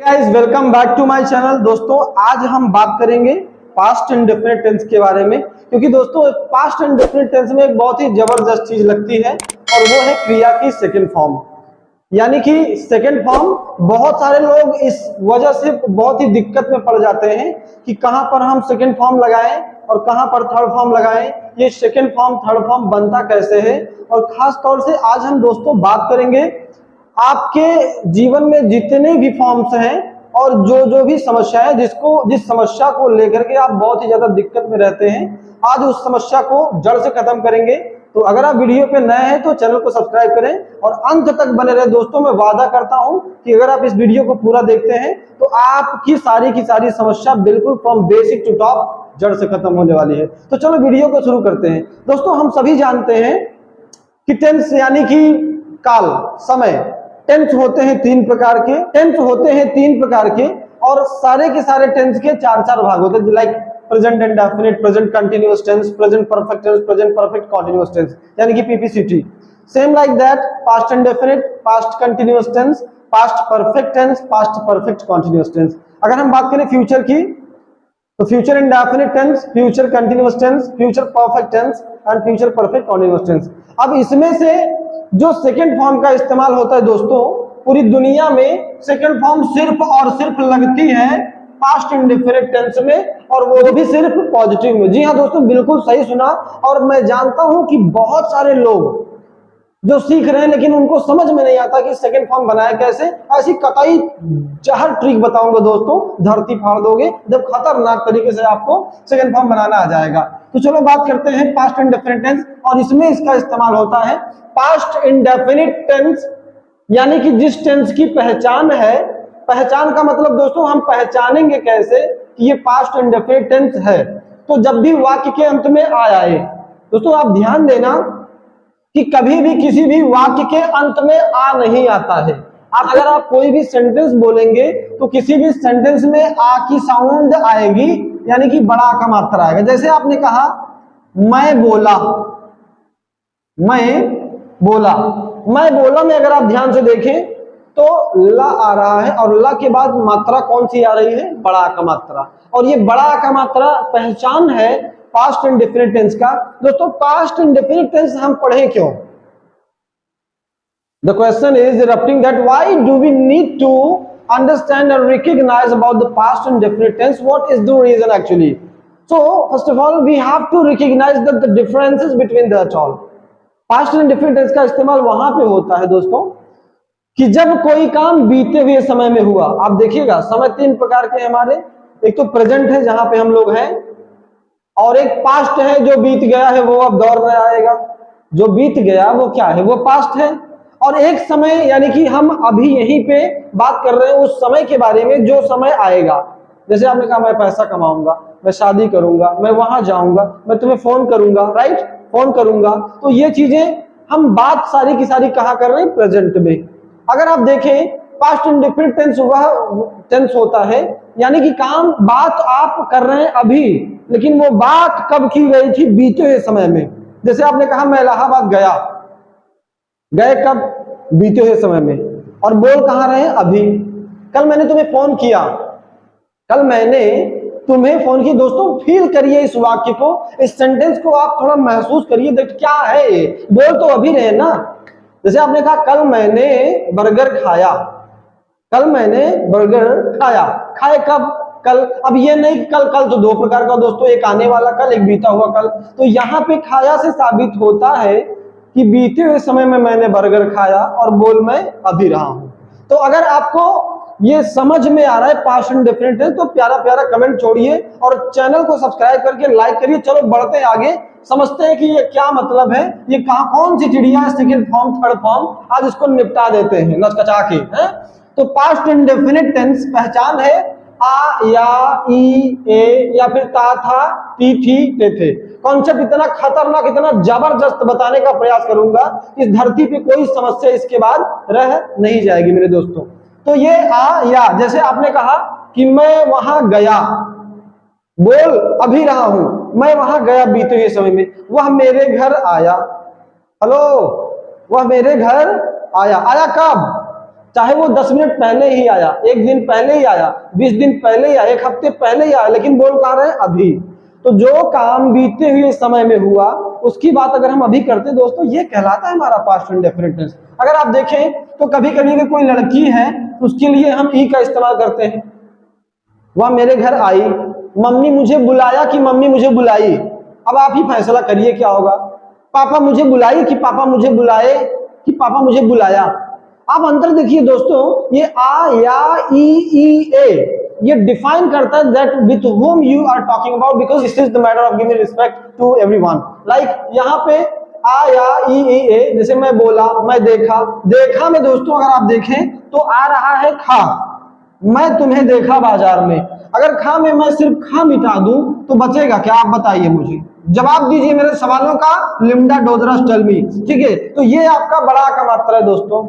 Guys, welcome back to my channel. दोस्तों, आज हम बात करेंगे पास्ट इंडेफिनिट टेंस के बारे में, क्योंकि दोस्तों पास्ट इंडेफिनिट टेंस में एक बहुत ही जबरदस्त चीज लगती है और वो है क्रिया की सेकंड फॉर्म। यानी कि सेकंड फॉर्म बहुत सारे लोग इस वजह से बहुत ही दिक्कत में पड़ जाते हैं कि कहां पर हम सेकंड फॉर्म लगाएं और कहां पर थर्ड फॉर्म लगाएं, ये सेकंड फॉर्म थर्ड फॉर्म बनता कैसे है। और खास तौर से आज हम दोस्तों बात करेंगे आपके जीवन में जितने भी फॉर्म्स हैं और जो भी समस्या है, जिस समस्या को लेकर के आप बहुत ही ज्यादा दिक्कत में रहते हैं, आज उस समस्या को जड़ से खत्म करेंगे। तो अगर आप वीडियो पे नए हैं तो चैनल को सब्सक्राइब करें और अंत तक बने रहे। दोस्तों, मैं वादा करता हूं कि अगर आप इस वीडियो को पूरा देखते हैं तो आपकी सारी की सारी समस्या बिल्कुल फ्रॉम बेसिक टू टॉप जड़ से खत्म होने वाली है। तो चलो वीडियो को शुरू करते हैं। दोस्तों, हम सभी जानते हैं कि टेंस यानी कि काल, समय, टेंस होते हैं तीन प्रकार के और सारे के सारे टेंस के चार चार भाग होते हैं, like present indefinite, present continuous tense, present perfect tense, present perfect continuous tense, यानी कि PPCT. Same like that past indefinite, past continuous tense, past perfect tense, past perfect continuous tense. अगर हम बात करें फ्यूचर की तो future indefinite tense, future continuous tense, future perfect tense and future perfect continuous tense. अब इसमें से जो सेकंड फॉर्म का इस्तेमाल होता है दोस्तों, पूरी दुनिया में सेकंड फॉर्म सिर्फ और सिर्फ लगती है पास्ट इंडेफिनिट टेंस में, और वो भी सिर्फ पॉजिटिव में। जी हाँ दोस्तों, बिल्कुल सही सुना। और मैं जानता हूं कि बहुत सारे लोग जो सीख रहे हैं लेकिन उनको समझ में नहीं आता कि सेकंड फॉर्म बनाया कैसे। ऐसी कतई जहर ट्रिक बताऊंगा दोस्तों, धरती फाड़ दोगे जब खतरनाक तरीके से आपको सेकंड फॉर्म बनाना आ जाएगा। तो चलो बात करते हैं पास्ट इंडेफिनिट टेंस, और इसमें इसका इस्तेमाल होता है पास्ट इंडेफिनिट टेंस, यानी कि जिस टेंस की पहचान है। पहचान का मतलब दोस्तों, हम पहचानेंगे कैसे कि ये पास्ट इंडेफिनिट टेंस है। तो जब भी वाक्य के अंत में आ आए, दोस्तों आप ध्यान देना कि कभी भी किसी भी वाक्य के अंत में आ नहीं आता है। अगर आप कोई भी सेंटेंस बोलेंगे तो किसी भी सेंटेंस में आ की साउंड आएगी, यानी कि बड़ा का मात्रा आएगा। जैसे आपने कहा मैं बोला, मैं बोला में अगर आप ध्यान से देखें तो ला आ रहा है और ला के बाद मात्रा कौन सी आ रही है? बड़ा का मात्रा। और ये बड़ा का मात्रा पहचान है पास्ट इंडेफिनिट टेंस का। दोस्तों, पास्ट इंडेफिनिट टेंस हम पढ़ें क्यों? The question is erupting that why do we need to understand and recognize about the past indefinite tense? What is the reason actually? So first of all we have to recognize that the differences between that all. Past indefinite tense का इस्तेमाल वहां पे होता है दोस्तों कि जब कोई काम बीते हुए समय में हुआ। आप देखिएगा, समय तीन प्रकार के हमारे, एक तो प्रेजेंट है जहां पे हम लोग हैं, और एक पास्ट है जो बीत गया है वो अब दौर में आएगा। जो बीत गया वो क्या है? वो पास्ट है। और एक समय यानी कि हम अभी यहीं पे बात कर रहे हैं उस समय के बारे में जो समय आएगा। जैसे आपने कहा मैं पैसा कमाऊंगा, मैं शादी करूंगा, मैं वहां जाऊंगा, मैं तुम्हें फोन करूंगा, राइट, फोन करूंगा। तो ये चीजें हम बात सारी की सारी कहा कर रहे हैं? प्रेजेंट में। अगर आप देखें पास्ट इंडेफिनिट टेंस वह टेंस होता है यानी कि काम बात आप कर रहे हैं अभी, लेकिन वो बात कब की गई थी? बीते हुए समय में। जैसे आपने कहा मैं इलाहाबाद गया, गए कब? बीते हुए समय में। और बोल कहां रहे? अभी। कल मैंने तुम्हें फोन किया, कल मैंने तुम्हें फोन की। दोस्तों फील करिए इस वाक्य को, इस सेंटेंस को आप थोड़ा महसूस करिए, देख क्या है ये। बोल तो अभी रहे ना। जैसे आपने कहा कल मैंने बर्गर खाया, कल मैंने बर्गर खाया, खाए कब? कल। अब ये नहीं कल, कल तो दो प्रकार का दोस्तों, एक आने वाला कल, एक बीता हुआ कल। तो यहाँ पे खाया से साबित होता है कि बीते हुए समय में मैंने बर्गर खाया, और बोल मैं अभी रहा हूं। तो अगर आपको ये समझ में आ रहा है पास्ट इंडेफिनिट है तो प्यारा प्यारा कमेंट छोड़िए और चैनल को सब्सक्राइब करके लाइक करिए। चलो बढ़ते हैं आगे, समझते हैं कि ये क्या मतलब है, ये कौन सी चिड़िया है, सेकंड फॉर्म थर्ड फॉर्म। आज इसको निपटा देते हैं नचकचा के। तो पास्ट इंडेफिनिट टेंस पहचान है आ, या, ई, ए, या फिर ता, था, ती, थी, ते, थे। कॉन्सेप्ट इतना खतरनाक, इतना जबरदस्त बताने का प्रयास करूंगा इस धरती पे कोई समस्या इसके बाद रह नहीं जाएगी मेरे दोस्तों। तो ये आ, या, जैसे आपने कहा कि मैं वहां गया, बोल अभी रहा हूं, मैं वहां गया बीते हुए समय में, वह मेरे घर आया। हेलो, वह मेरे घर आया। आया कब? चाहे वो 10 मिनट पहले ही आया, 1 दिन पहले ही आया, 20 दिन पहले ही आया, 1 हफ्ते पहले ही आया, लेकिन बोल कहाँ रहे हैं? अभी। तो जो काम बीते हुए समय में हुआ उसकी बात अगर हम अभी करते हैं दोस्तों, ये कहलाता है हमारा पास्ट इंडेफिनिट टेंस। अगर आप देखें तो कभी कभी अगर कोई लड़की है उसके लिए हम ई का इस्तेमाल करते हैं। वह मेरे घर आई, मम्मी मुझे बुलाया कि मम्मी मुझे बुलाई। अब आप ही फैसला करिए क्या होगा, पापा मुझे बुलाई कि पापा मुझे बुलाए कि पापा मुझे बुलाया। आप अंतर देखिए दोस्तों, ये आ या ई ए ये डिफाइन करता है that with whom you are talking about, because this is the matter of giving respect to everyone. Like यहाँ पे आ या ई ए, जैसे मैं बोला, मैं देखा, देखा में दोस्तों अगर आप देखें तो आ रहा है खा, मैं तुम्हें देखा बाजार में। अगर खा में मैं सिर्फ खा मिटा दूं तो बचेगा क्या? आप बताइए, मुझे जवाब दीजिए मेरे सवालों का। लिम्डा डोजरस टेल मी, ठीक है? तो ये आपका बड़ा का मात्रा है दोस्तों,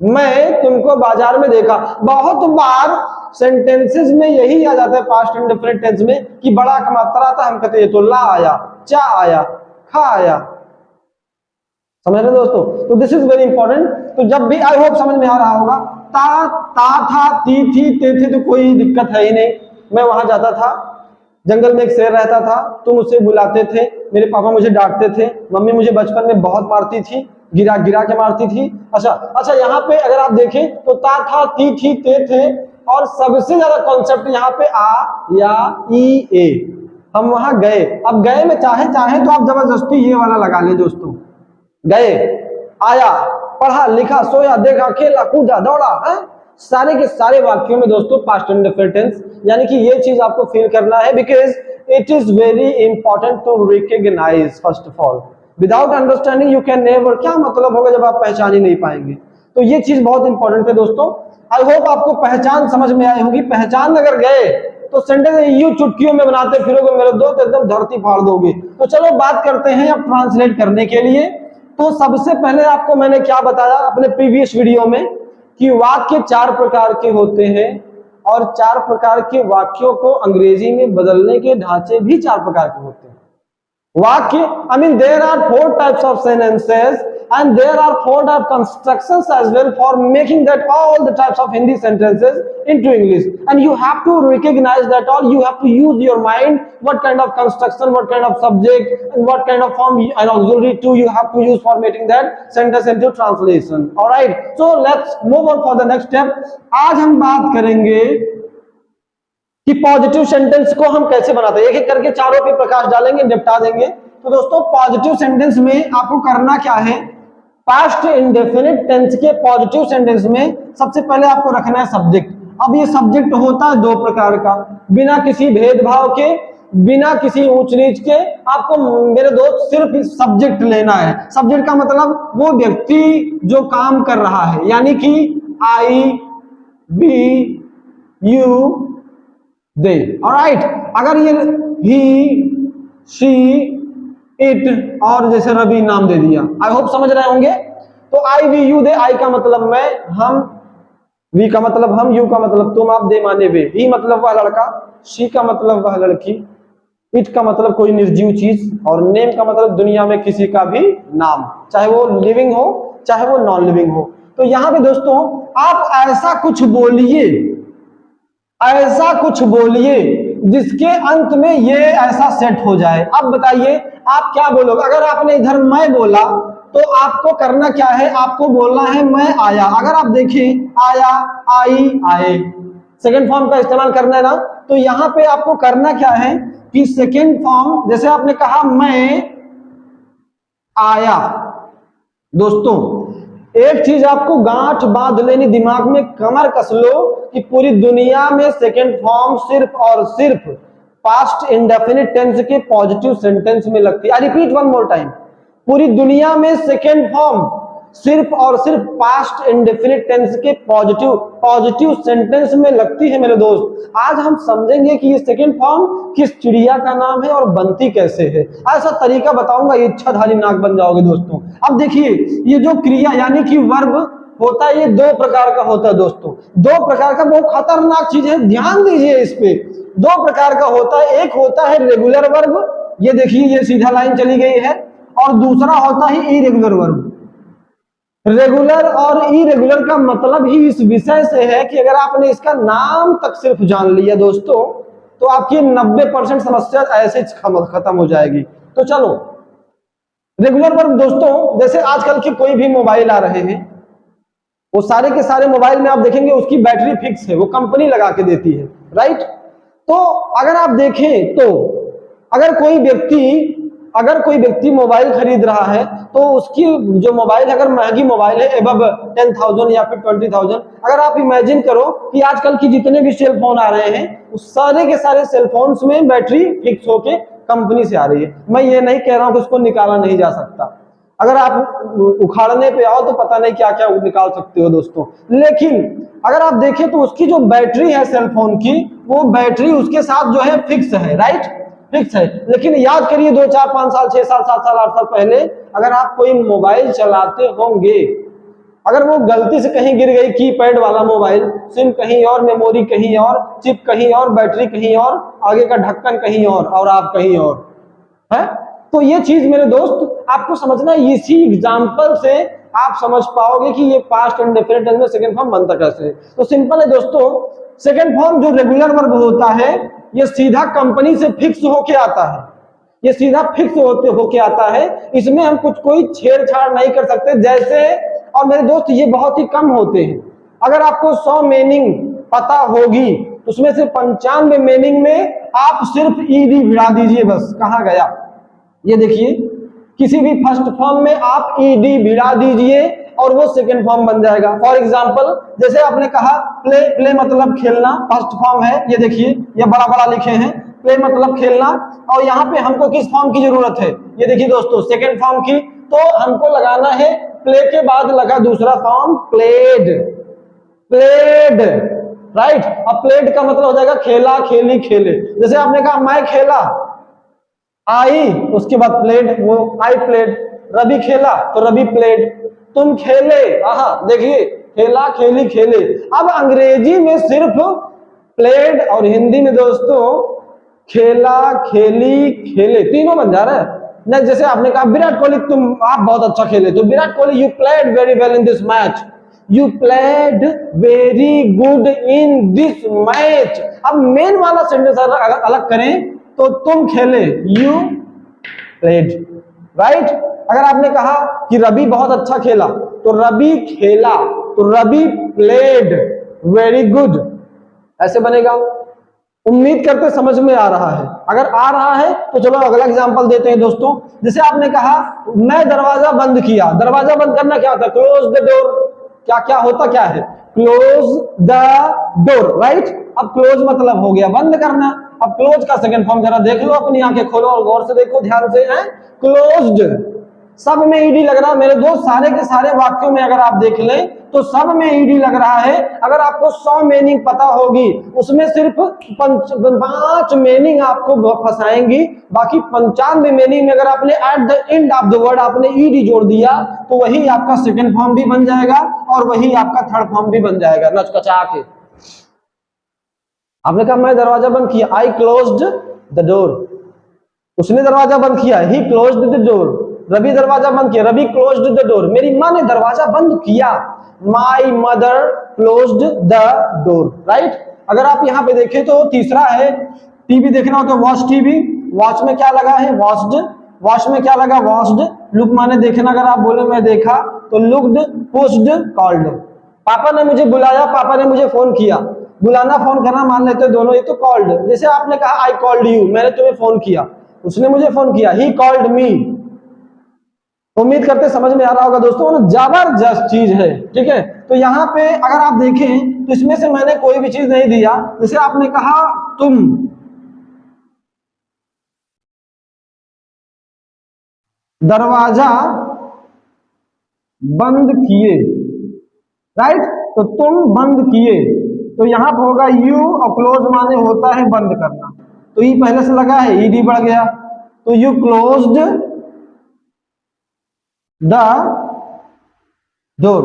मैं तुमको बाजार में देखा। बहुत बार सेंटेंसेस में यही आ जाता है पास्ट इंडेफिनिट टेंस में कि बड़ा का मात्रा आता है, हम कहते हैं तो ला आया, चा आया, खा आया। समझ रहे दोस्तों? तो दिस इज वेरी इंपॉर्टेंट। तो जब भी, आई होप समझ में आ रहा होगा, ता था, ती थी, ते थे, तो कोई दिक्कत है ही नहीं। मैं वहां जाता था, जंगल में एक शेर रहता था, तुम उसे बुलाते थे, मेरे पापा मुझे डांटते थे, मम्मी मुझे बचपन में बहुत मारती थी, गिरा गिरा के मारती थी। अच्छा, यहाँ पे अगर आप देखें तो ता था, ती थी, ते थे, और सबसे ज्यादा कॉन्सेप्ट यहाँ पे आ या ई ए। हम वहां गए। अब गए में चाहे तो आप जबरदस्ती ये वाला लगा ले दोस्तों। गए, आया, पढ़ा, लिखा, सोया, देखा, खेला, कूदा, दौड़ा, है? सारे के सारे वाक्यों में दोस्तों पास्ट इंडेफिनिट टेंस, यानी कि ये चीज आपको फील करना है, because it is very important to recognise first of all. Without understanding you can never, क्या मतलब होगा जब आप पहचान ही नहीं पाएंगे? तो ये चीज बहुत इंपॉर्टेंट है दोस्तों। आई होप आपको पहचान समझ में आई होगी। पहचान अगर गए तो सेंटेंस यूं चुटकियों में बनाते फिरोगे मेरे दोस्त, एकदम धरती फाड़ दोगे। तो चलो बात करते हैं अब ट्रांसलेट करने के लिए। तो सबसे पहले आपको मैंने क्या बताया अपने प्रीवियस वीडियो में कि वाक्य 4 प्रकार के होते हैं, और 4 प्रकार के वाक्यों को अंग्रेजी में बदलने के ढांचे भी 4 प्रकार के होते हैं। वाक्य, I mean there are 4 types of sentences and there are 4 type constructions as well for making that all the types of Hindi sentences into English, and you have to recognize that all. You have to use your mind, what kind of construction, what kind of subject, and what kind of form and auxiliary too you have to use for making that sentence into translation. All right, so let's move on for the next step. आज हम बात करेंगे कि positive sentence को हम कैसे बनाते हैं। एक एक करके चारों पे प्रकाश डालेंगे, निपटा देंगे। तो दोस्तों पॉजिटिव सेंटेंस में आपको करना क्या है? पास्ट इंडेफिनिट टेंस के पॉजिटिव सेंटेंस में सबसे पहले आपको रखना है सब्जेक्ट। अब ये सब्जेक्ट होता है 2 प्रकार का, बिना किसी भेदभाव के, बिना किसी ऊंच नीच के। आपको मेरे दोस्त सिर्फ सब्जेक्ट लेना है। सब्जेक्ट का मतलब वो व्यक्ति जो काम कर रहा है, यानी कि आई, बी, यू, दे। ऑलराइट, अगर ये ही, शी, इट और जैसे रवि नाम दे दिया, आई होप समझ रहे होंगे। तो आई, वी, यू, दे। आई का मतलब मैं, हम, वी का मतलब हम, यू का मतलब तुम, आप, दे माने वे। ही मतलब वह लड़का, शी का मतलब वह लड़की, इट का मतलब कोई निर्जीव चीज, और नेम का मतलब दुनिया में किसी का भी नाम, चाहे वो लिविंग हो चाहे वो नॉन लिविंग हो। तो यहाँ पे दोस्तों आप ऐसा कुछ बोलिए जिसके अंत में ये ऐसा सेट हो जाए। अब बताइए आप क्या बोलोगे? अगर आपने इधर मैं बोला तो आपको करना क्या है? आपको बोलना है मैं आया। अगर आप देखिए आया, आई, आए, सेकंड फॉर्म का इस्तेमाल करना है ना। तो यहाँ पे आपको करना क्या है कि सेकंड फॉर्म, जैसे आपने कहा मैं आया। दोस्तों एक चीज आपको गांठ बांध लेनी, दिमाग में कमर कस लो कि पूरी दुनिया में सेकंड फॉर्म सिर्फ और सिर्फ पास्ट इंडेफिनिट टेंस के पॉजिटिव सेंटेंस में लगती है। I repeat one more time, पूरी दुनिया में सेकंड फॉर्म सिर्फ और सिर्फ पास्ट इंडेफिनिट टेंस के पॉजिटिव सेंटेंस में लगती है मेरे दोस्त। आज हम समझेंगे कि ये सेकंड फॉर्म किस चिड़िया का नाम है और बनती कैसे है। ऐसा तरीका बताऊंगा, इच्छाधारी नाक बन जाओगे दोस्तों। अब देखिए ये जो क्रिया यानी कि वर्ब होता है, ये 2 प्रकार का होता है दोस्तों। 2 प्रकार का, बहुत खतरनाक चीज है, ध्यान दीजिए इस पे। 2 प्रकार का होता है, एक होता है रेगुलर वर्ब, ये देखिए ये सीधा लाइन चली गई है, और दूसरा होता है इरेगुलर वर्ब। रेगुलर और इरेगुलर का मतलब ही इस विषय से है कि अगर आपने इसका नाम तक सिर्फ जान लिया दोस्तों, तो आपकी 90% समस्या ऐसे खत्म हो जाएगी। तो चलो रेगुलर पर दोस्तों, जैसे आजकल के कोई भी मोबाइल आ रहे हैं, वो सारे के सारे मोबाइल में आप देखेंगे उसकी बैटरी फिक्स है, वो कंपनी लगा के देती है, राइट। तो अगर आप देखें तो अगर कोई व्यक्ति मोबाइल खरीद रहा है, तो उसकी जो मोबाइल अगर महंगी मोबाइल है एबव 10,000 या फिर 20,000, अगर आप इमेजिन करो कि आजकल की जितने भी सेल फोन आ रहे हैं, उस सारे के सारे सेल फोन्स में बैटरी फिक्स होके कंपनी से आ रही है। मैं ये नहीं कह रहा हूं कि उसको निकाला नहीं जा सकता, अगर आप उखाड़ने पे आओ तो पता नहीं क्या क्या निकाल सकते हो दोस्तों, लेकिन अगर आप देखें तो उसकी जो बैटरी है सेल फोन की, वो बैटरी उसके साथ जो है फिक्स है, राइट, फिक्स है। लेकिन याद करिए 2 4 5 साल 6 साल 7 साल 8 साल पहले अगर आप कोई मोबाइल चलाते होंगे, अगर वो गलती से कहीं गिर गई, कीपैड वाला मोबाइल, सिम कहीं और, मेमोरी कहीं और, चिप कहीं और, बैटरी कहीं और, आगे का ढक्कन कहीं और आप कहीं और है, तो ये चीज मेरे दोस्त आपको समझना है। इसी एग्जांपल से आप समझ पाओगे कि ये पास्ट इंडेफिनिट टेंस में सेकंड फॉर्म बनता कैसे है। तो सिंपल है दोस्तों, सेकंड फॉर्म जो रेगुलर वर्ब होता है, ये सीधा कंपनी से फिक्स होके आता है, ये सीधा फिक्स होके आता है, इसमें हम कोई छेड़छाड़ नहीं कर सकते। जैसे, और मेरे दोस्त ये बहुत ही कम होते हैं, अगर आपको 100 मीनिंग पता होगी, उसमें से 95 मीनिंग में आप सिर्फ ईडी भिड़ा दीजिए, बस कहां गया। ये देखिए, किसी भी फर्स्ट फॉर्म में आप ईडी भिड़ा दीजिए और वो सेकंड फॉर्म बन जाएगा। फॉर एग्जांपल, जैसे आपने कहा प्ले, प्ले मतलब खेलना, फर्स्ट फॉर्म है, ये देखिए ये बड़ा बड़ा लिखे हैं, प्ले मतलब खेलना, और यहाँ पे हमको किस फॉर्म की जरूरत है, ये देखिए दोस्तों सेकंड फॉर्म की, तो हमको लगाना है प्ले के बाद लगा दूसरा फॉर्म प्लेड, प्लेड, राइट। अब प्लेड का मतलब हो जाएगा खेला, खेली, खेले। जैसे आपने कहा मैं खेला, आई, उसके बाद प्लेड, वो आई प्लेड। रवि खेला तो रवि प्लेड। तुम खेले, देखिए खेला, खेली, खेले। अब अंग्रेजी में सिर्फ प्लेड और हिंदी में दोस्तों खेला, खेली, खेले, तीनों बन जा रहा है ना। जैसे आपने कहा विराट कोहली, आप बहुत अच्छा खेले, तो Virat Kohli you played very well in this match, you played very good in this match. अब मेन वाला सेंटेंस अलग करें तो तुम खेले, यू प्लेड, राइट। अगर आपने कहा कि रवि बहुत अच्छा खेला, तो रवि खेला, तो रवि प्लेड वेरी गुड, ऐसे बनेगा। उम्मीद करते समझ में आ रहा है। अगर आ रहा है तो चलो अगला एग्जांपल देते हैं दोस्तों। जैसे आपने कहा मैं दरवाजा बंद किया, दरवाजा बंद करना क्या होता है, क्लोज द डोर। क्या क्या होता क्या है, क्लोज द डोर, राइट। अब क्लोज मतलब हो गया बंद करना। अब क्लोज का सेकंड फॉर्म जरा देख लो, अपनी आंखें खोलो और गौर से देखो, ध्यान से, है क्लोज्ड। सब में ईडी लग रहा है मेरे दोस्त, सारे के सारे वाक्यों में अगर आप देख लें तो सब में ईडी लग रहा है। अगर आपको 100 मीनिंग पता होगी, उसमें सिर्फ 5 मीनिंग आपको फंसाएंगी, बाकी 95 मीनिंग में अगर आपने at the end of the word आपने ईडी जोड़ दिया, तो वही आपका सेकंड फॉर्म भी बन जाएगा और वही आपका थर्ड फॉर्म भी बन जाएगा नचकचा के। आपने कहा मैं दरवाजा बंद किया, आई क्लोज्ड द डोर। उसने दरवाजा बंद किया, ही क्लोज्ड द डोर। रवि दरवाजा बंद किया, रवि क्लोज्ड द डोर। मेरी माँ ने दरवाजा बंद किया, my mother closed the door, right. अगर आप यहाँ पे देखें तो तीसरा है, टीवी देखना हो तो वॉच टीवी, वॉच में क्या लगा है, वॉच्ड, वॉच में क्या लगा, वॉच्ड। लुक माने देखना, अगर आप बोले मैं देखा तो लुक्ड, पुश्ड, कॉल्ड। पापा ने मुझे बुलाया, पापा ने मुझे फोन किया। बुलाना फोन करना मान लेते दोनों, ये तो कॉल्ड। जैसे आपने कहा आई कॉल्ड यू, मैंने तुम्हें फोन किया, उसने मुझे फोन किया, ही कॉल्ड मी। उम्मीद करते समझ में आ रहा होगा दोस्तों, जबरदस्त चीज है, ठीक है। तो यहाँ पे अगर आप देखें तो इसमें से मैंने कोई भी चीज नहीं दिया। जैसे आपने कहा तुम दरवाजा बंद किए, राइट, तो तुम बंद किए, तो यहां पर होगा यू, और क्लोज माने होता है बंद करना, तो ये पहले से लगा है, ईडी बढ़ गया, तो you closed the door,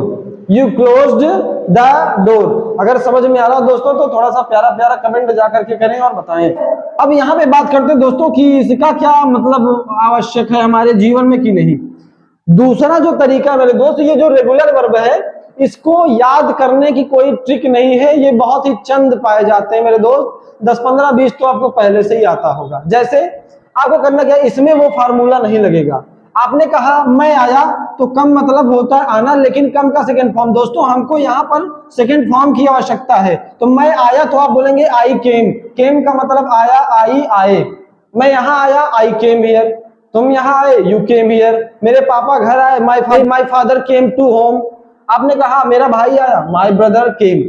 you closed the door. अगर समझ में आ रहा हो दोस्तों तो थोड़ा सा प्यारा प्यारा कमेंट जा करके करें और बताएं। अब यहाँ पे बात करते हैं दोस्तों कि इसका क्या मतलब आवश्यक है हमारे जीवन में कि नहीं। दूसरा जो तरीका मेरे दोस्त, ये जो रेगुलर वर्ब है इसको याद करने की कोई ट्रिक नहीं है, ये बहुत ही चंद पाए जाते हैं मेरे दोस्त। 10 15 20 तो आपको पहले से ही आता होगा। जैसे आपको करना क्या है, इसमें वो फार्मूला नहीं लगेगा। आपने कहा मैं आया, तो कम मतलब होता है आना, लेकिन कम का सेकंड फॉर्म। दोस्तों हमको यहाँ पर सेकंड फॉर्म की आवश्यकता है। तो मैं आया तो आप बोलेंगे आई केम। केम का मतलब आया, आई आए। मैं यहाँ आया, आई केम हियर। तुम यहाँ आए, यू केम हियर। मेरे पापा घर आए, my father came to home. आपने कहा मेरा भाई आया, माई ब्रदर केम।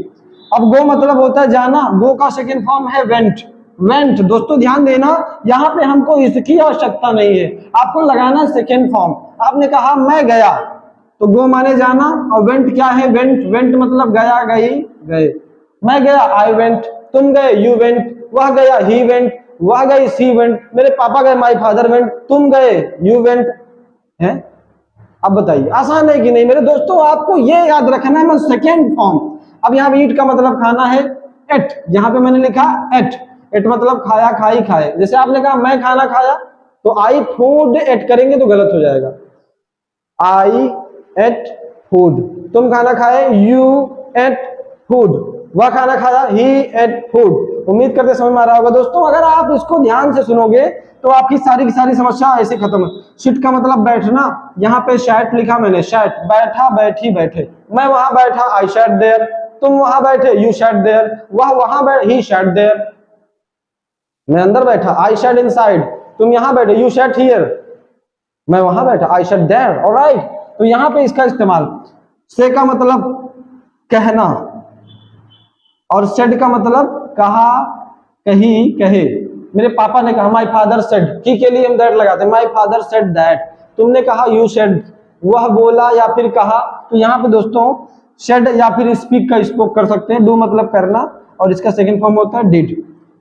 अब गो मतलब होता है जाना, गो का सेकंड फॉर्म है वेंट। वेंट दोस्तों ध्यान देना, यहाँ पे हमको इसकी आवश्यकता नहीं है, आपको लगाना सेकंड फॉर्म। आपने कहा मैं गया, तो गो माने जाना, और वेंट क्या है, वेंट। वेंट मतलब गया, गई, गए। मैं गया, आई वेंट। तुम गए, यू वेंट। वह गया, ही वेंट। वह गई, सी वेंट। मेरे पापा गए, माई फादर वेंट। तुम गए, यू वेंट। है, अब बताइए आसान है कि नहीं मेरे दोस्तों। आपको ये याद रखना है, मैं सेकेंड फॉर्म। अब यहाँ ईट का मतलब खाना है, एट। यहाँ पे मैंने लिखा एट। एट मतलब खाया, खाई, खाए। जैसे आपने कहा मैं खाना खाया, तो आई फूड एट करेंगे तो गलत हो जाएगा। आई एट फूड। तुम खाना खाए, यू एट फूड। वह खाना खाया, ही एट फूड। उम्मीद करते समझ में आ रहा होगा दोस्तों। अगर आप इसको ध्यान से सुनोगे तो आपकी सारी की सारी समस्या ऐसे खत्म। सिट का मतलब बैठना, यहाँ पे शैट लिखा मैंने, शैट। बैठा, बैठी, बैठे। मैं वहां बैठा, आई शैट देयर। तुम वहां बैठे, यू शैट देयर। वह वहां बैठ, ही शैट देयर। मैं अंदर बैठा, आई शैट इनसाइड। तुम यहां बैठे, यू शैट हियर। मैं वहां बैठा, आई शैट देयर। ऑलराइट, तो यहां पे इसका इस्तेमाल। से का मतलब कहना, और सेड का मतलब कहा, कही, कहे। मेरे पापा ने कहा, माई फादर सेड। की के लिए हम दैट लगाते हैं, माई फादर सेड दैट। तुमने कहा, यू सेड। वह बोला या फिर कहा। तो यहाँ पे दोस्तों सेड या फिर स्पीक का स्पोक कर सकते हैं। डू मतलब करना, और इसका सेकंड फॉर्म होता है डिड।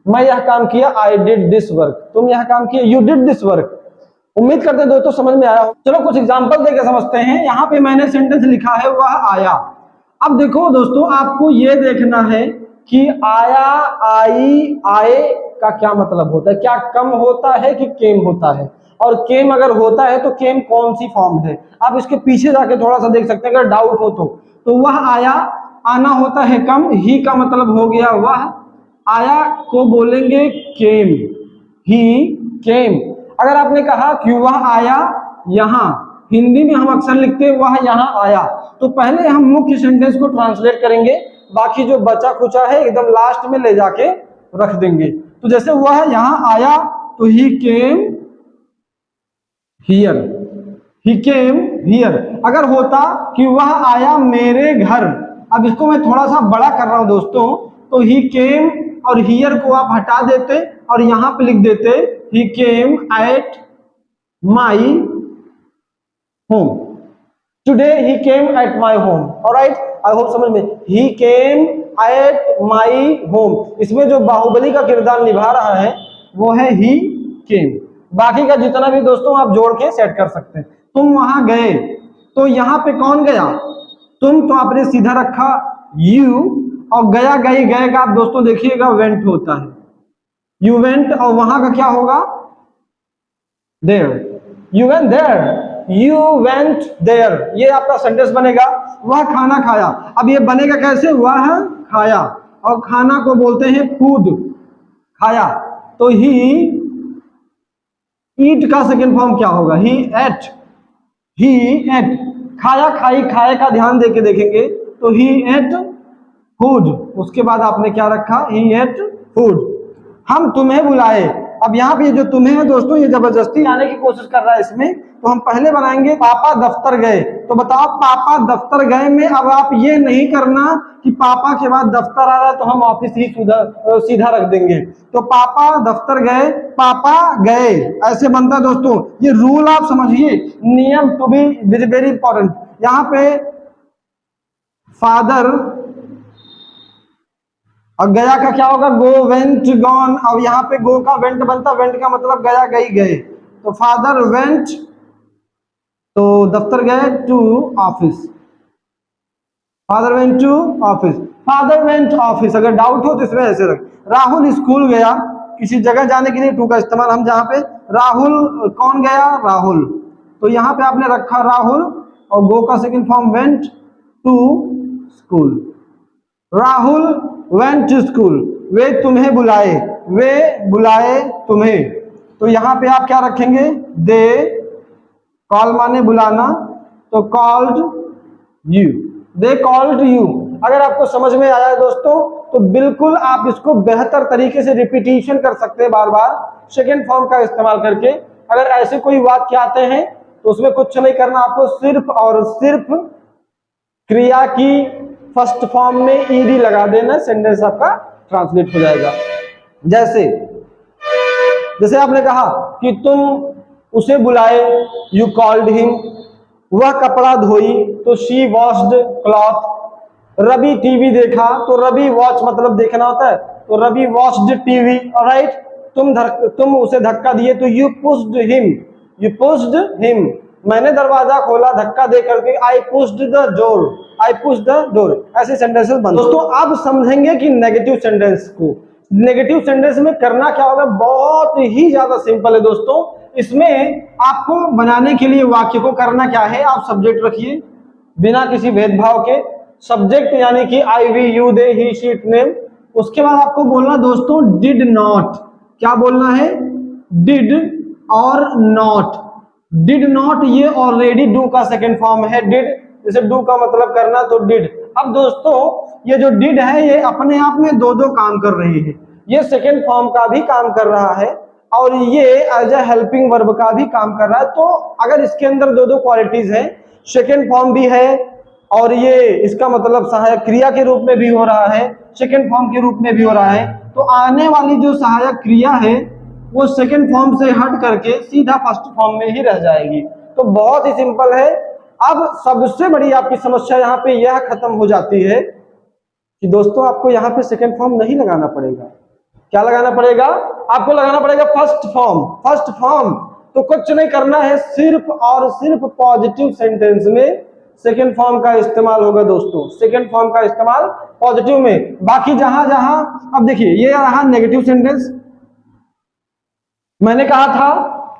मैं यह काम किया, आई डिड दिस वर्क। तुम यह काम किया, यू डिड दिस वर्क। उम्मीद करते हैं दोस्तों समझ में आया हो। चलो कुछ एग्जांपल देकर समझते हैं। यहाँ पे मैंने सेंटेंस लिखा है, वह आया। अब देखो दोस्तों, आपको ये देखना है कि आया, आई, आए का क्या मतलब होता है। क्या कम होता है कि केम होता है, और केम अगर होता है तो केम कौन सी फॉर्म है। आप इसके पीछे जाके थोड़ा सा देख सकते हैं अगर डाउट हो तो वह आया, आना होता है कम। ही का मतलब हो गया वह। आया को बोलेंगे केम, ही केम। अगर आपने कहा कि वह आया यहाँ, हिंदी में हम अक्सर लिखते हैं वह यहाँ आया, तो पहले हम मुख्य सेंटेंस को ट्रांसलेट करेंगे, बाकी जो बचा खुचा है एकदम लास्ट में ले जाके रख देंगे। तो जैसे वह यहाँ आया, तो ही came here. He came here. अगर होता कि वह आया मेरे घर, अब इसको मैं थोड़ा सा बड़ा कर रहा हूं दोस्तों, तो ही केम और हियर को आप हटा देते और यहां पे लिख देते he came at my home. Today he came at my home. Alright, I hope समझ में। ही केम एट माई होम, इसमें जो बाहुबली का किरदार निभा रहा है वो है ही केम। बाकी का जितना भी दोस्तों आप जोड़ के सेट कर सकते हैं। तुम वहां गए, तो यहां पे कौन गया, तुम, तो आपने सीधा रखा यू, और गया, गई, गए का आप दोस्तों देखिएगा वेंट होता है। यू वेंट, और वहां का क्या होगा, there. You went there, you went there. ये आपका सेंटेंस बनेगा। वह खाना खाया। अब ये बनेगा कैसे, वह खाया, और खाना को बोलते हैं फूड, खाया। तो ही ईट का सेकेंड फॉर्म क्या होगा, ही एट। ही एट, खाया, खाई, खाए का ध्यान देके देखेंगे तो ही एट फूड। उसके बाद आपने क्या रखा, ही एट फूड। हम तुम्हें बुलाए। अब यहाँ पे जो तुम्हें है दोस्तों, ये जबरदस्ती आने की कोशिश कर रहा है इसमें, तो हम पहले बनाएंगे पापा दफ्तर गए। तो बताओ पापा दफ्तर गए में अब आप ये नहीं करना कि पापा के बाद दफ्तर आ रहा है तो हम ऑफिस ही सीधा रख देंगे। तो पापा दफ्तर गए, पापा गए, ऐसे बनता है दोस्तों। ये रूल आप समझिए, नियम टू बी वेरी इंपॉर्टेंट। यहाँ पे फादर, और गया का क्या होगा, गो, वेंट, गॉन। अब यहाँ पे गो का वेंट बनता, वेंट का मतलब गया, गई, गए। तो फादर वेंट, तो दफ्तर गए, to office. Father went to office, father went office. अगर डाउट हो तो इसमें ऐसे रख। राहुल स्कूल गया, किसी जगह जाने के लिए टू का इस्तेमाल हम जहां पे, राहुल कौन गया, राहुल। तो यहाँ पे आपने रखा राहुल, और गो का second form went to school. Rahul went to school, वे तुम्हें बुलाए, वे बुलाए तुम्हें। तो यहाँ पे आप क्या रखेंगे, दे, कॉल माने बुलाना, तो called you, they called you. अगर आपको समझ में आया है दोस्तों, तो बिल्कुल आप इसको बेहतर तरीके से रिपीटिशन कर सकते हैं बार बार सेकेंड फॉर्म का इस्तेमाल करके। अगर ऐसे कोई वाक्य आते हैं तो उसमें कुछ नहीं करना, आपको सिर्फ और सिर्फ क्रिया की फर्स्ट फॉर्म में ईडी लगा देना, सेंटेंस आपका ट्रांसलेट हो जाएगा। जैसे जैसे आपने कहा कि तुम उसे बुलाए, यू कॉल्ड हिम। वह कपड़ा धोई, तो she washed cloth. Ravi TV देखा, तो रवि वॉच मतलब देखना होता है, तो रवि वॉच्ड टीवी। ऑलराइट, तुम उसे धक्का दिए, तो you pushed him, you pushed him. मैंने दरवाजा खोला धक्का दे करके, आई pushed the door, I pushed the door. ऐसे सेंटेंसेस बन। दोस्तों अब समझेंगे कि नेगेटिव सेंटेंस को, नेगेटिव सेंटेंस में करना क्या होगा, बहुत ही ज्यादा सिंपल है दोस्तों। इसमें आपको बनाने के लिए वाक्य को करना क्या है, आप सब्जेक्ट रखिए बिना किसी भेदभाव के, सब्जेक्ट यानी कि I, we, you, they, he, she, it, name. उसके बाद आपको बोलना दोस्तों डिड नॉट। क्या बोलना है, डिड और नॉट। डिड नॉट ये ऑलरेडी डू का सेकेंड फॉर्म है, डिड, जैसे डू का मतलब करना, तो डिड। अब दोस्तों ये जो डिड है ये अपने आप में दो दो काम कर रही है, ये सेकेंड फॉर्म का भी काम कर रहा है और ये एज ए हेल्पिंग वर्ब का भी काम कर रहा है। तो अगर इसके अंदर दो दो क्वालिटीज है, सेकेंड फॉर्म भी है और ये इसका मतलब सहायक क्रिया के रूप में भी हो रहा है, सेकेंड फॉर्म के रूप में भी हो रहा है, तो आने वाली जो सहायक क्रिया है वो सेकेंड फॉर्म से हट करके सीधा फर्स्ट फॉर्म में ही रह जाएगी। तो बहुत ही सिंपल है। अब सबसे बड़ी आपकी समस्या यहाँ पे यह खत्म हो जाती है कि दोस्तों आपको यहाँ पे सेकेंड फॉर्म नहीं लगाना पड़ेगा। क्या लगाना पड़ेगा, आपको लगाना पड़ेगा फर्स्ट फॉर्म। फर्स्ट फॉर्म तो कुछ नहीं करना है, सिर्फ और सिर्फ पॉजिटिव सेंटेंस में सेकेंड फॉर्म का इस्तेमाल होगा दोस्तों, सेकेंड फॉर्म का इस्तेमाल पॉजिटिव में। बाकी जहां जहां, अब देखिए ये रहा नेगेटिव सेंटेंस। मैंने कहा था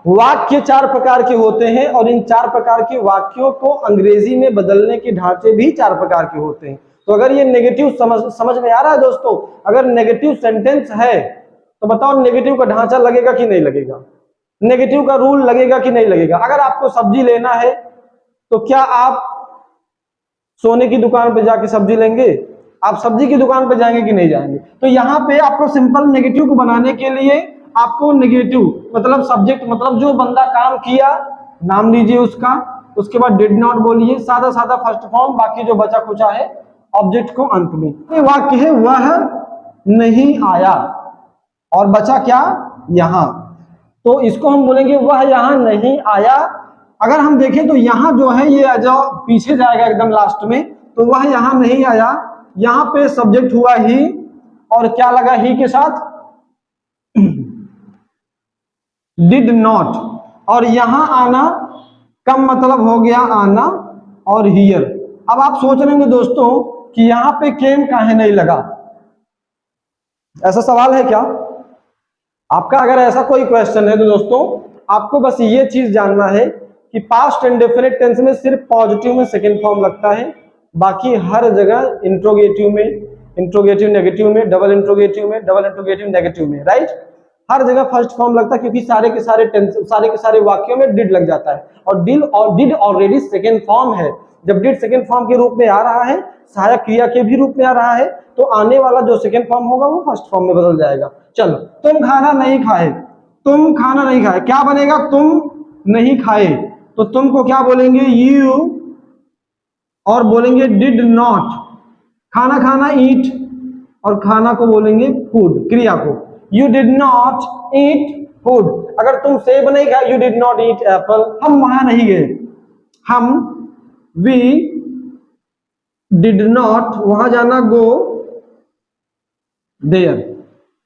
वाक्य चार प्रकार के होते हैं और इन चार प्रकार के वाक्यों को अंग्रेजी में बदलने के ढांचे भी चार प्रकार के होते हैं। तो अगर ये नेगेटिव समझ में आ रहा है दोस्तों, अगर नेगेटिव सेंटेंस है तो बताओ नेगेटिव का ढांचा लगेगा कि नहीं लगेगा, नेगेटिव का रूल लगेगा कि नहीं लगेगा। अगर आपको सब्जी लेना है तो क्या आप सोने की दुकान पे जाके सब्जी लेंगे, आप सब्जी की दुकान पे जाएंगे कि नहीं जाएंगे। तो यहाँ पे आपको सिंपल नेगेटिव को बनाने के लिए आपको नेगेटिव मतलब सब्जेक्ट मतलब जो बंदा काम किया नाम लीजिए उसका, उसके बाद डिड नॉट बोलिए, सादा सादा फर्स्ट फॉर्म, बाकी जो बचा खुचा है ऑब्जेक्ट को अंत में। ये वाक्य है वह नहीं आया और बचा क्या यहाँ, तो इसको हम बोलेंगे वह यहाँ नहीं आया। अगर हम देखें तो यहाँ जो है ये जो पीछे जाएगा एकदम लास्ट में, तो वह यहाँ नहीं आया, यहाँ पे सब्जेक्ट हुआ ही और क्या लगा ही के साथ डिड नॉट, और यहां आना कम मतलब हो गया आना और हियर। अब आप सोच रहे होंगे दोस्तों कि यहां पे केम काहे नहीं लगा, ऐसा सवाल है क्या आपका? अगर ऐसा कोई क्वेश्चन है तो दोस्तों आपको बस ये चीज जानना है कि पास्ट इंडेफिनिट टेंस में सिर्फ पॉजिटिव में सेकेंड फॉर्म लगता है, बाकी हर जगह इंट्रोगेटिव में, इंट्रोगेटिव नेगेटिव में, डबल इंट्रोगेटिव में, डबल इंट्रोगेटिव नेगेटिव में, राइट, हर जगह फर्स्ट फॉर्म लगता है क्योंकि सारे के सारे वाक्यों में डिड लग जाता है और डिड ऑलरेडी सेकेंड फॉर्म है। जब डिड सेकेंड फॉर्म के रूप में आ रहा है, सहायक क्रिया के भी रूप में आ रहा है, तो आने वाला जो सेकेंड फॉर्म होगा वो फर्स्ट फॉर्म में बदल जाएगा। चलो, तुम खाना नहीं खाए, तुम खाना नहीं खाए, क्या बनेगा, तुम नहीं खाए, तो तुम को क्या बोलेंगे, यू, और बोलेंगे डिड नॉट। खाना खाना ईट, और खाना को बोलेंगे फूड, क्रिया को, you did not eat food. अगर तुम सेब नहीं खाए, you did not eat Apple. हम वहां नहीं गए, हम वी डिड नॉट, वहां जाना go there,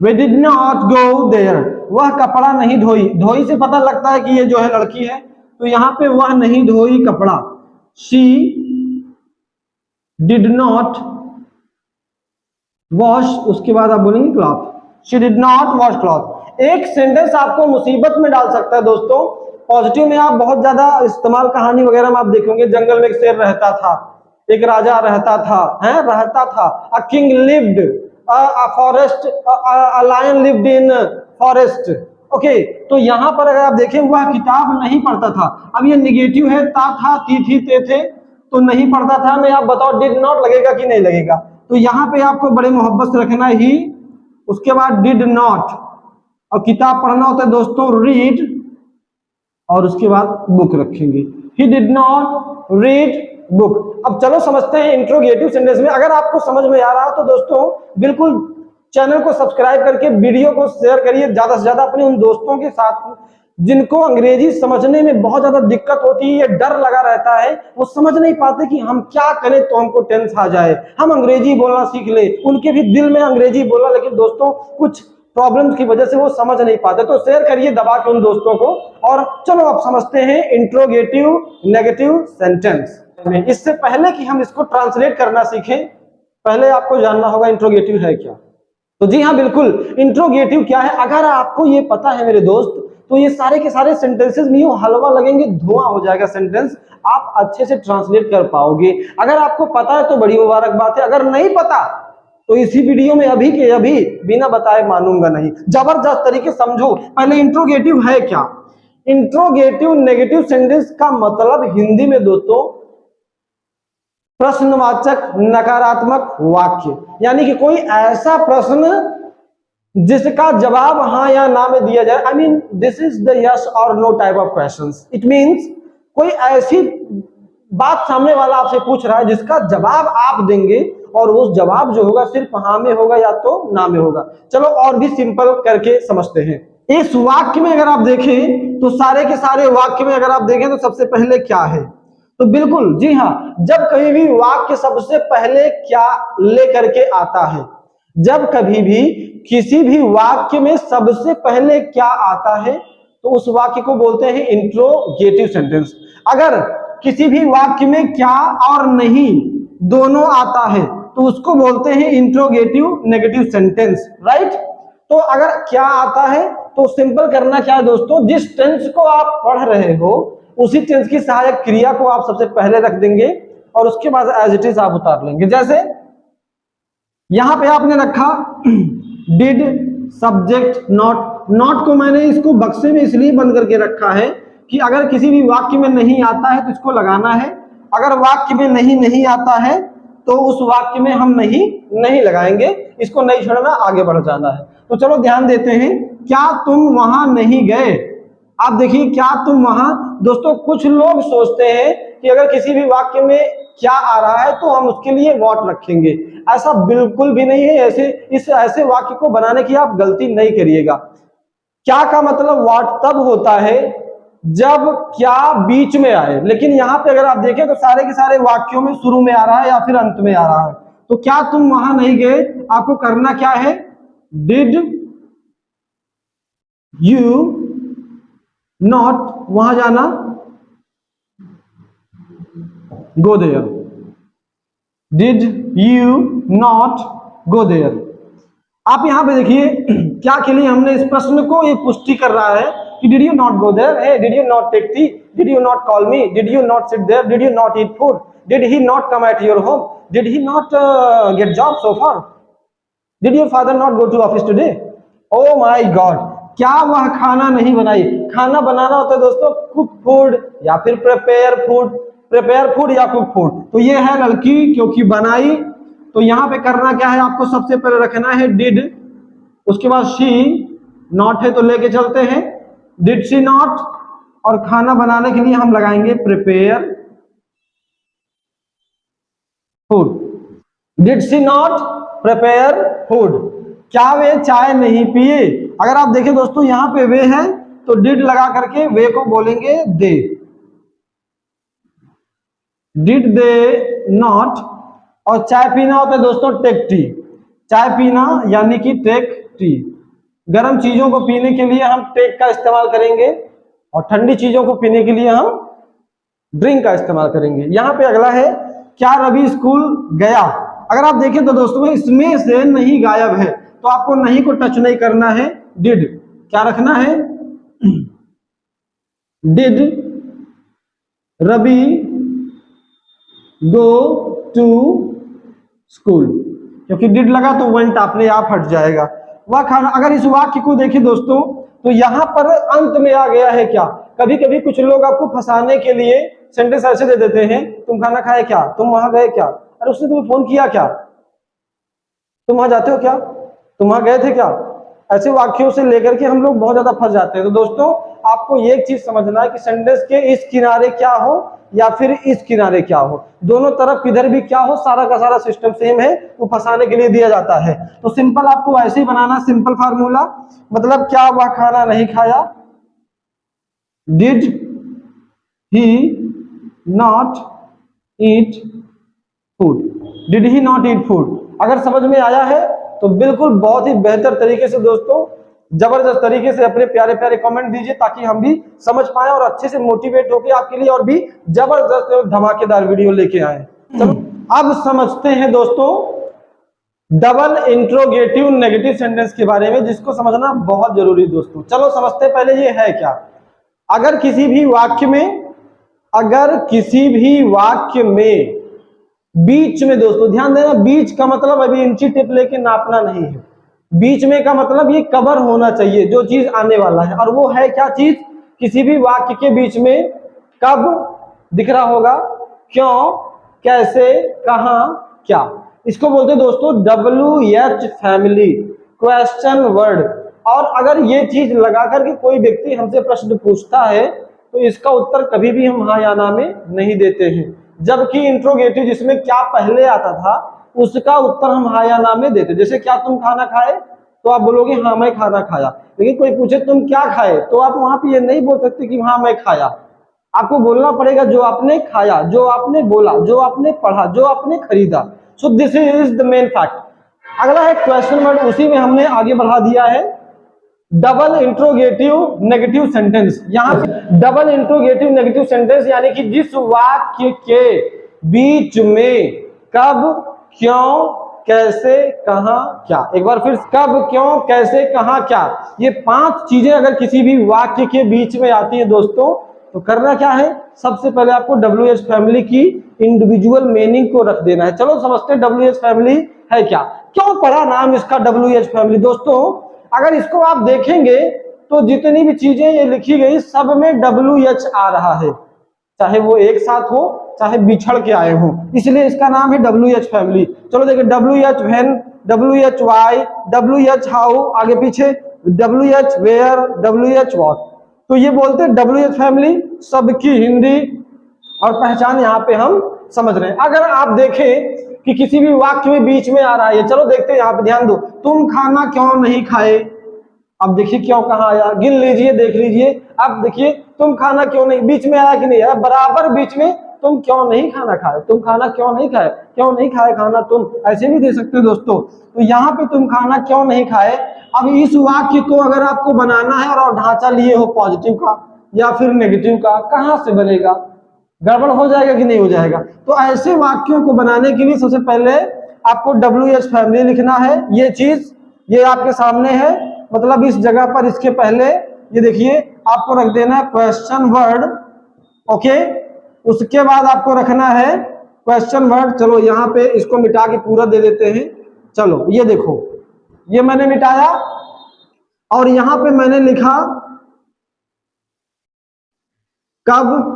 we did not go there. वह कपड़ा नहीं धोई, धोई से पता लगता है कि ये जो है लड़की है, तो यहां पे वह नहीं धोई कपड़ा, शी डिड नॉट वॉश, उसके बाद आप बोलेंगे cloth, she did not wash cloth. एक सेंटेंस आपको मुसीबत में डाल सकता है दोस्तों, पॉजिटिव में आप बहुत ज्यादा इस्तेमाल कहानी वगैरह में आप देखेंगे, जंगल में एक शेर रहता था, एक राजा रहता था, रहता था। A king lived, a forest, a lion lived in forest. Okay, तो यहाँ पर अगर आप देखें वह किताब नहीं पढ़ता था। अब ये निगेटिव है, ता था, थी, ते थे, तो नहीं पढ़ता था में आप बताओ डिड नॉट लगेगा कि नहीं लगेगा? तो यहाँ पे आपको बड़े मोहब्बत से रखना ही, उसके बाद डिड नॉट, और किताब पढ़ना होता है दोस्तों रीड, और उसके बाद बुक रखेंगे। He did not read book. अब चलो समझते हैं इंट्रोगेटिव सेंटेंस में। अगर आपको समझ में आ रहा हो तो दोस्तों बिल्कुल चैनल को सब्सक्राइब करके वीडियो को शेयर करिए ज्यादा से ज्यादा अपने उन दोस्तों के साथ जिनको अंग्रेजी समझने में बहुत ज्यादा दिक्कत होती है, डर लगा रहता है, वो समझ नहीं पाते कि हम क्या करें तो हमको टेंस आ जाए, हम अंग्रेजी बोलना सीख ले। उनके भी दिल में अंग्रेजी बोलना, लेकिन दोस्तों कुछ प्रॉब्लम्स की वजह से वो समझ नहीं पाते। तो शेयर करिए दबा के उन दोस्तों को। और चलो अब समझते हैं इंट्रोगेटिव नेगेटिव सेंटेंस में। इससे पहले कि हम इसको ट्रांसलेट करना सीखें, पहले आपको जानना होगा इंट्रोगेटिव है क्या। तो जी हाँ बिल्कुल, इंट्रोगेटिव क्या है अगर आपको ये पता है मेरे दोस्त, तो ये सारे के सारे सेंटेंसेस में हलवा लगेंगे, धुआं हो जाएगा सेंटेंस, आप अच्छे से ट्रांसलेट कर पाओगे। अगर आपको पता है तो बड़ी मुबारक बात है, अगर नहीं पता तो इसी वीडियो में अभी के अभी बिना बताए मानूंगा नहीं, जबरदस्त तरीके समझो। पहले इंट्रोगेटिव है क्या? इंट्रोगेटिव नेगेटिव सेंटेंस का मतलब हिंदी में दोस्तों प्रश्नवाचक नकारात्मक वाक्य, यानी कि कोई ऐसा प्रश्न जिसका जवाब हाँ या ना में दिया जाए। I mean this is the yes or no type of questions. It means कोई ऐसी बात सामने वाला आपसे पूछ रहा है जिसका जवाब आप देंगे, और वो जवाब जो होगा सिर्फ हाँ में होगा या तो ना में होगा। चलो और भी सिंपल करके समझते हैं। इस वाक्य में अगर आप देखें तो सारे के सारे वाक्य में अगर आप देखें तो सबसे पहले क्या है? तो बिल्कुल जी हाँ, जब कभी भी वाक्य सबसे पहले क्या लेकर के आता है, जब कभी भी किसी भी वाक्य में सबसे पहले क्या आता है तो उस वाक्य को बोलते हैं इंट्रोगेटिव सेंटेंस। अगर किसी भी वाक्य में क्या और नहीं दोनों आता है तो उसको बोलते हैं इंट्रोगेटिव नेगेटिव सेंटेंस, राइट। तो अगर क्या आता है तो सिंपल करना क्या है दोस्तों, जिस टेंस को आप पढ़ रहे हो उसी टेंस की सहायक क्रिया को आप सबसे पहले रख देंगे और उसके बाद एज इट इज आप उतार लेंगे। जैसे यहां पे आपने रखा डिड सब्जेक्ट नॉट। नॉट को मैंने इसको बक्से में इसलिए बंद करके रखा है कि अगर किसी भी वाक्य में नहीं आता है तो इसको लगाना है, अगर वाक्य में नहीं आता है तो उस वाक्य में हम नहीं लगाएंगे, इसको नहीं छोड़ना, आगे बढ़ जाना है। तो चलो ध्यान देते हैं, क्या तुम वहां नहीं गए? आप देखिए क्या तुम वहां, दोस्तों कुछ लोग सोचते हैं कि अगर किसी भी वाक्य में क्या आ रहा है तो हम उसके लिए व्हाट रखेंगे, ऐसा बिल्कुल भी नहीं है। ऐसे वाक्य को बनाने की आप गलती नहीं करिएगा। क्या का मतलब व्हाट तब होता है जब क्या बीच में आए, लेकिन यहाँ पे अगर आप देखें तो सारे के सारे वाक्यों में शुरू में आ रहा है या फिर अंत में आ रहा है। तो क्या तुम वहां नहीं गए, आपको करना क्या है, डिड यू नॉट, वहां जाना, go there. Did you not go there. आप यहां पे देखिए क्या के लिए हमने इस प्रश्न को ये पुष्टि कर रहा है कि did you not go there, hey did you not take tea, did you not call me, did you not sit there, did you not eat food, did he not come at your home, did he not get job so far, did your father not go to office today. Oh my god, क्या वह खाना नहीं बनाई? खाना बनाना होता है दोस्तों cook food या फिर प्रिपेयर फूड या कुक फूड। तो ये है लड़की क्योंकि बनाई, तो यहां पे करना क्या है, आपको सबसे पहले रखना है डिड, उसके बाद शी, नॉट है तो लेके चलते हैं डिड शी नॉट, और खाना बनाने के लिए हम लगाएंगे prepare food. Did she not prepare food, क्या वे चाय नहीं पिए? अगर आप देखें दोस्तों यहां पे वे है तो डिड लगा करके वे को बोलेंगे दे, डिड दे नॉट। और चाय पीना होता है दोस्तों टेक टी, चाय पीना यानी कि टेक टी। गर्म चीजों को पीने के लिए हम टेक का इस्तेमाल करेंगे और ठंडी चीजों को पीने के लिए हम ड्रिंक का इस्तेमाल करेंगे। यहां पे अगला है क्या रवि स्कूल गया? अगर आप देखें तो दोस्तों इसमें से नहीं गायब है, तो आपको नहीं को टच नहीं करना है, डिड क्या रखना है, did Ravi go to school, क्योंकि डिड लगा तो वेंट अपने आप हट जाएगा। वह खाना, अगर इस वाक्य को देखें दोस्तों तो यहां पर अंत में आ गया है क्या। कभी कभी कुछ लोग आपको फंसाने के लिए सेंटेंस ऐसे दे देते हैं, तुम खाना खाए क्या, तुम वहां गए क्या, अरे उसने तुम्हें फोन किया क्या, तुम वहां जाते हो क्या, तुम वहां गए थे क्या। ऐसे वाक्यों से लेकर के हम लोग बहुत ज्यादा फंस जाते हैं। तो दोस्तों आपको ये चीज समझना है कि सेंटेंस के इस किनारे क्या हो या फिर इस किनारे क्या हो, दोनों तरफ किधर भी क्या हो, सारा का सारा सिस्टम सेम है, वो फंसाने के लिए दिया जाता है। तो सिंपल आपको ऐसे ही बनाना, सिंपल फार्मूला, मतलब क्या वह खाना नहीं खाया, did he not eat food, did he not eat food. अगर समझ में आया है तो बिल्कुल बहुत ही बेहतर तरीके से दोस्तों, जबरदस्त तरीके से अपने प्यारे प्यारे कमेंट दीजिए ताकि हम भी समझ पाए और अच्छे से मोटिवेट होकर आपके लिए और भी जबरदस्त और धमाकेदार वीडियो लेके आए। चलो अब समझते हैं दोस्तों डबल इंट्रोगेटिव नेगेटिव सेंटेंस के बारे में, जिसको समझना बहुत जरूरी है दोस्तों। चलो समझते पहले ये है क्या। अगर किसी भी वाक्य में बीच में, दोस्तों ध्यान देना, बीच का मतलब अभी इंची टेप लेके नापना नहीं है, बीच में का मतलब ये कवर होना चाहिए जो चीज आने वाला है। और वो है क्या चीज, किसी भी वाक्य के बीच में कब दिख रहा होगा, क्यों, कैसे, कहां, क्या, इसको बोलते हैं दोस्तों WH फैमिली, क्वेश्चन वर्ड। और अगर ये चीज लगा करके कोई व्यक्ति हमसे प्रश्न पूछता है तो इसका उत्तर कभी भी हम हाँ या ना में नहीं देते हैं, जबकि इंट्रोगेटिव जिसमें क्या पहले आता था उसका उत्तर हम हाँ या ना में देते। जैसे क्या तुम खाना खाए, तो आप बोलोगे हाँ मैं खाना खाया। लेकिन कोई पूछे तुम क्या खाए, तो आप वहां पे ये नहीं बोल सकते कि हाँ मैं खाया, आपको बोलना पड़ेगा जो आपने खाया, जो आपने बोला, जो आपने पढ़ा, जो आपने खरीदा। So this is the main fact. अगला है क्वेश्चन वर्ड, उसी में हमने आगे बढ़ा दिया है डबल इंट्रोगेटिव नेगेटिव सेंटेंस। यहां पे डबल इंट्रोगेटिव नेगेटिव सेंटेंस यानी कि जिस वाक्य के बीच में कब, क्यों, कैसे, कहां, क्या, एक बार फिर, कब, क्यों, कैसे, कहां, क्या, ये 5 चीजें अगर किसी भी वाक्य के बीच में आती हैं दोस्तों तो करना क्या है, सबसे पहले आपको WH फैमिली की इंडिविजुअल मीनिंग को रख देना है। चलो समझते हैं WH फैमिली है क्या, क्यों पड़ा नाम इसका WH फैमिली। दोस्तों अगर इसको आप देखेंगे तो जितनी भी चीजें ये लिखी गई सब में WH आ रहा है, चाहे वो एक साथ हो चाहे बिछड़ के आए हो, इसलिए इसका नाम है WH फैमिली। चलो देखिए WH when, WH why, WH how, आगे पीछे WH वेयर, WH व्हाट। तो ये बोलते हैं WH फैमिली, सबकी हिंदी और पहचान यहाँ पे हम समझ रहे हैं। अगर आप देखें कि किसी भी वाक्य में बीच में आ रहा है, चलो देखते हैं, यहाँ पे ध्यान दो, तुम खाना क्यों नहीं खाए, अब देखिए क्यों कहाँ आया, गिन लीजिए, देख लीजिए, अब देखिए तुम खाना क्यों नहीं, बीच में आया कि नहीं आया, बराबर बीच में तुम क्यों नहीं खाना खाए, तुम खाना क्यों नहीं खाए, क्यों नहीं खाए खाना तुम, ऐसे भी दे सकते हो दोस्तों। तो यहाँ पे तुम खाना क्यों नहीं खाए। अब इस वाक्य को अगर आपको बनाना है और ढांचा लिए हो पॉजिटिव का या फिर नेगेटिव का, कहाँ से बनेगा, गड़बड़ हो जाएगा कि नहीं हो जाएगा। तो ऐसे वाक्यों को बनाने के लिए सबसे पहले आपको WH फैमिली लिखना है। ये चीज ये आपके सामने है, मतलब इस जगह पर इसके पहले ये देखिए आपको रख देना है क्वेश्चन वर्ड, ओके। उसके बाद आपको रखना है क्वेश्चन वर्ड। चलो यहाँ पे इसको मिटा के पूरा दे देते हैं। चलो ये देखो, ये मैंने मिटाया और यहाँ पे मैंने लिखा कब,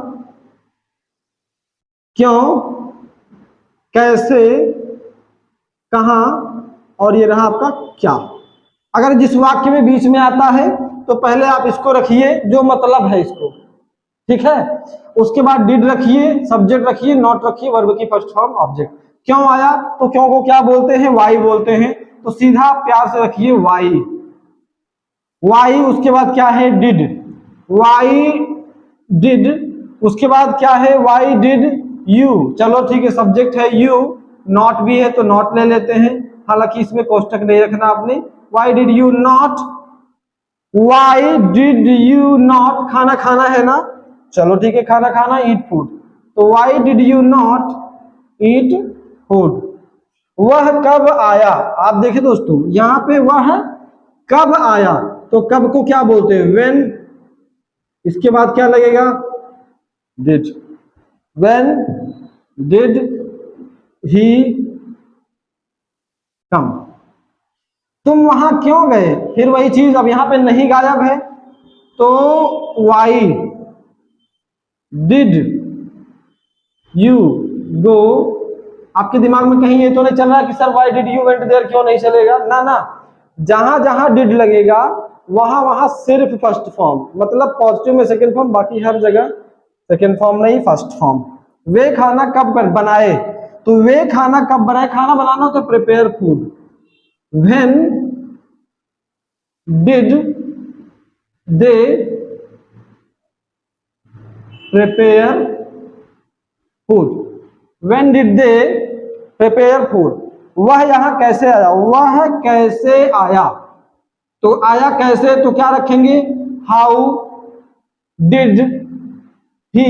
क्यों, कैसे, कहां, और ये रहा आपका क्या। अगर जिस वाक्य में बीच में आता है तो पहले आप इसको रखिए जो मतलब है इसको, ठीक है। उसके बाद डिड रखिए, सब्जेक्ट रखिए, नॉट रखिए, वर्ब की फर्स्ट फॉर्म ऑब्जेक्ट। क्यों आया तो क्यों को क्या बोलते हैं, वाई बोलते हैं, तो सीधा प्यार से रखिए वाई, वाई। उसके बाद क्या है, डिड, वाई डिड। उसके बाद क्या है, वाई डिड यू, चलो ठीक है, सब्जेक्ट है यू, नॉट भी है तो नॉट ले लेते हैं, हालांकि इसमें कोष्टक नहीं रखना आपने। Y did you not, Y did you not, खाना खाना है ना, चलो ठीक है, खाना खाना, ईट फूड, तो Y did you not eat food. वह कब आया, आप देखिए दोस्तों यहाँ पे वह कब आया, तो कब को क्या बोलते हैं, व्हेन इसके बाद क्या लगेगा, डिड। व्हेन डिड ही कम, तुम वहां क्यों गए, फिर वही चीज, अब यहां पे नहीं गायब है तो वाई डिड यू गो। आपके दिमाग में कहीं ये तो नहीं चल रहा कि sir why did you went there, क्यों नहीं चलेगा, ना ना, जहां जहां डिड लगेगा वहां वहां सिर्फ फर्स्ट फॉर्म, मतलब पॉजिटिव में सेकंड फॉर्म, बाकी हर जगह सेकंड फॉर्म नहीं फर्स्ट फॉर्म। वे खाना कब कर बनाए, तो वे खाना कब बनाए, खाना बनाना तो prepare food. When did they prepare food, when did they prepare food, वह यहां कैसे आया, वह कैसे आया, तो आया कैसे, तो क्या रखेंगे, how did he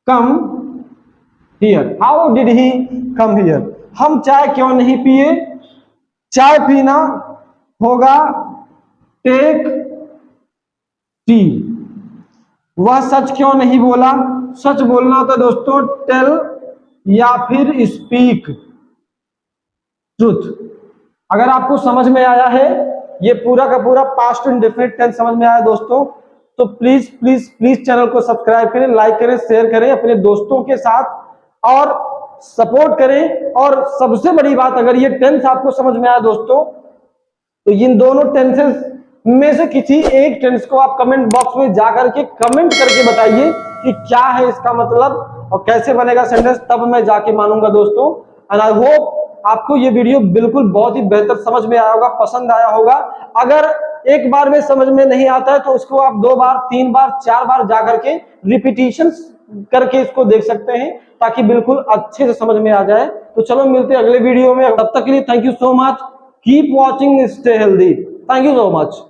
come here, how did he come here. हम चाय क्यों नहीं पिए, चाय पीना होगा टेक टी। वह सच क्यों नहीं बोला, सच बोलना होता दोस्तों टेल या फिर स्पीक ट्रूथ। अगर आपको समझ में आया है, ये पूरा का पूरा पास्ट इंडेफिनिट टेंस समझ में आया दोस्तों, तो प्लीज प्लीज प्लीज चैनल को सब्सक्राइब करें, लाइक करें, शेयर करें अपने दोस्तों के साथ और सपोर्ट करें। और सबसे बड़ी बात, अगर ये टेंस आपको समझ में आया दोस्तों, तो इन दोनों टेंसेस में से किसी एक टेंस को आप कमेंट बॉक्स में जाकर के कमेंट करके बताइए कि क्या है इसका मतलब और कैसे बनेगा सेंटेंस, तब मैं जाके मानूंगा दोस्तों। एंड आई होप आपको ये वीडियो बिल्कुल बहुत ही बेहतर समझ में आया होगा, पसंद आया होगा। अगर एक बार में समझ में नहीं आता है तो उसको आप 2 बार 3 बार 4 बार जाकर के रिपीटिशन करके इसको देख सकते हैं, ताकि बिल्कुल अच्छे से समझ में आ जाए। तो चलो मिलते हैं अगले वीडियो में, तब तक के लिए thank you so much, keep watching, stay healthy, thank you so much.